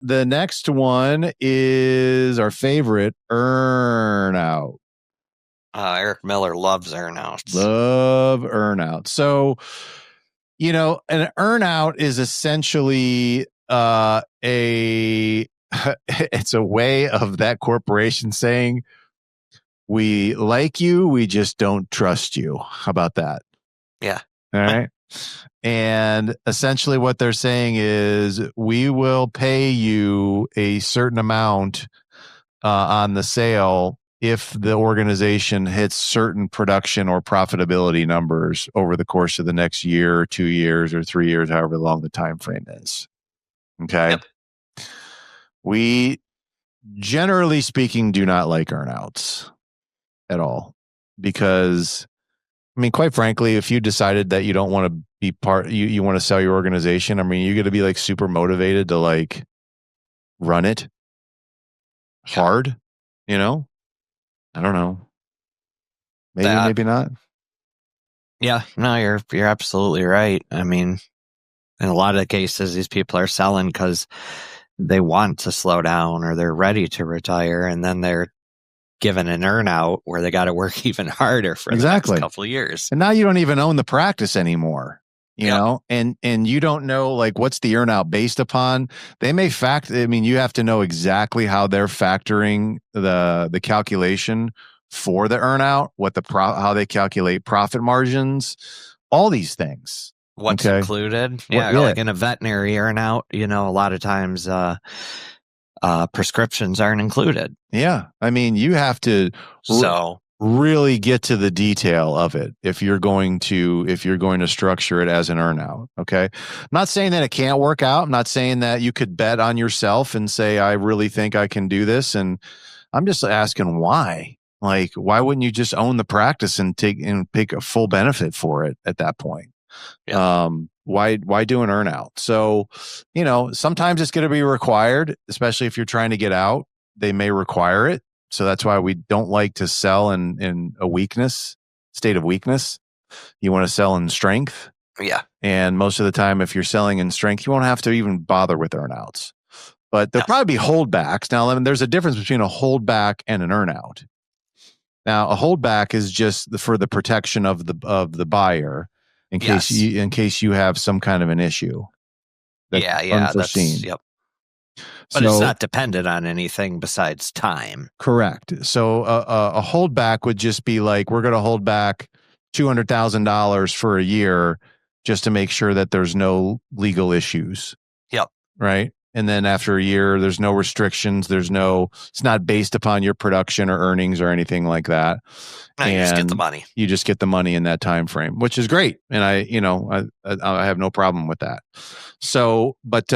the next one is our favorite, Earnout. Eric Miller loves Earnouts. Love Earnout. So, an Earnout is essentially it's a way of that corporation saying, we like you, we just don't trust you. How about that? Yeah. All right. And essentially what they're saying is, we will pay you a certain amount on the sale if the organization hits certain production or profitability numbers over the course of the next year or 2 years or 3 years, however long the time frame is. Okay. Yep. We, generally speaking, do not like earnouts at all, because quite frankly, if you decided that you don't want to be you want to sell your organization, you're going to be like super motivated to like run it hard, I don't know. Maybe not. Yeah, no, you're absolutely right. In a lot of the cases, these people are selling because they want to slow down or they're ready to retire, and then they're given an earnout where they got to work even harder for the next couple of years. And now you don't even own the practice anymore, you know, and you don't know like what's the earnout based upon. They may you have to know exactly how they're factoring the calculation for the earnout, how they calculate profit margins, all these things. What's included? Like in a veterinary earnout, a lot of times prescriptions aren't included. Yeah. You have to really get to the detail of it if you're going to structure it as an earnout. Okay. I'm not saying that it can't work out. I'm not saying that you could bet on yourself and say, I really think I can do this. And I'm just asking why. Like, why wouldn't you just own the practice and take a full benefit for it at that point? Yeah. Why do an earnout? So, sometimes it's going to be required, especially if you're trying to get out. They may require it. So that's why we don't like to sell in a state of weakness. You want to sell in strength. Yeah. And most of the time, if you're selling in strength, you won't have to even bother with earnouts. But there'll probably be holdbacks. Now, there's a difference between a holdback and an earnout. Now, a holdback is just for the protection of the buyer in case you have some kind of an issue. Unforeseen. But it's not dependent on anything besides time. Correct. So a holdback would just be like, we're going to hold back $200,000 for a year just to make sure that there's no legal issues. Yep. Right. And then after a year, there's no restrictions. It's not based upon your production or earnings or anything like that. No, you just get the money. You just get the money in that time frame, which is great. And I have no problem with that. So, but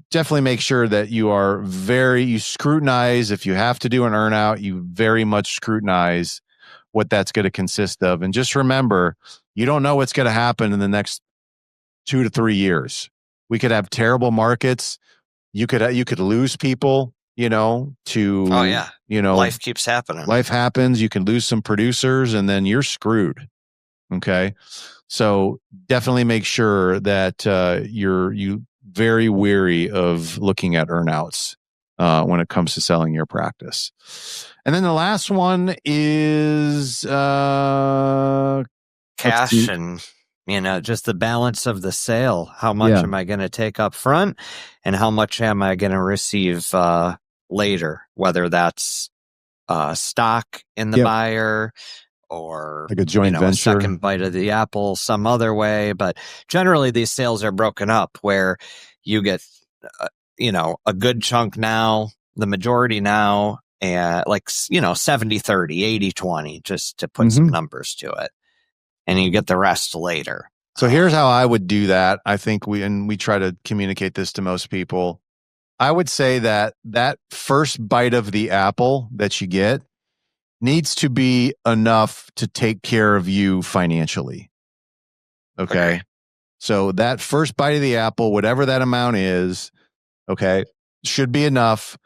definitely make sure that you scrutinize. If you have to do an earnout, you very much scrutinize what that's going to consist of. And just remember, you don't know what's going to happen in the next 2 to 3 years. We could have terrible markets. You could lose people, life keeps happening. Life happens. You can lose some producers and then you're screwed. Okay. So definitely make sure that you're very wary of looking at earnouts when it comes to selling your practice. And then the last one is cash and just the balance of the sale. How much am I going to take up front and how much am I going to receive later, whether that's stock in the buyer or like a joint venture, a second bite of the apple some other way. But generally these sales are broken up where you get, a good chunk now, the majority now, and 70-30, 80-20, just to put some numbers to it. And you get the rest later. So here's how I would do that. I think we try to communicate this to most people. I would say that first bite of the apple that you get needs to be enough to take care of you financially. Okay. So that first bite of the apple, whatever that amount is, should be enough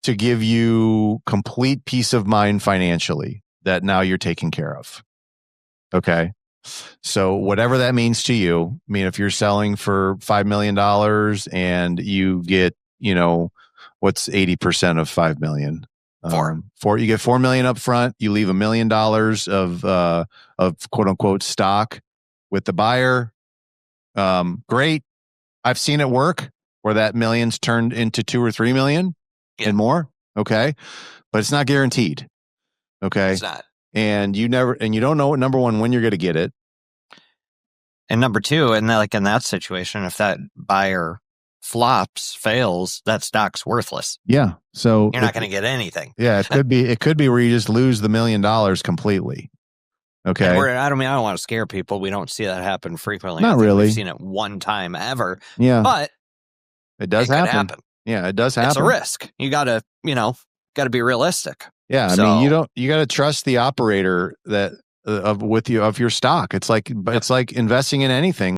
to give you complete peace of mind financially that now you're taken care of. Okay. So whatever that means to you, if you're selling for $5 million and you get what's 80% of 5 million? You get 4 million up front. You leave $1 million of quote unquote stock with the buyer. Great. I've seen it work where that million's turned into 2 or 3 million and more. Okay. But it's not guaranteed. Okay. It's not. And you don't know, number one, when you're going to get it. And number two, and like in that situation, if that buyer fails, that stock's worthless. Yeah. So you're not going to get anything. Yeah. It could be where you just lose the $1 million completely. Okay. I don't want to scare people. We don't see that happen frequently. Not really. We've seen it one time ever. Yeah. But it does happen. Yeah, it does happen. It's a risk. You got to be realistic. Yeah. I mean, you got to trust the operator of your stock. It's like investing in anything.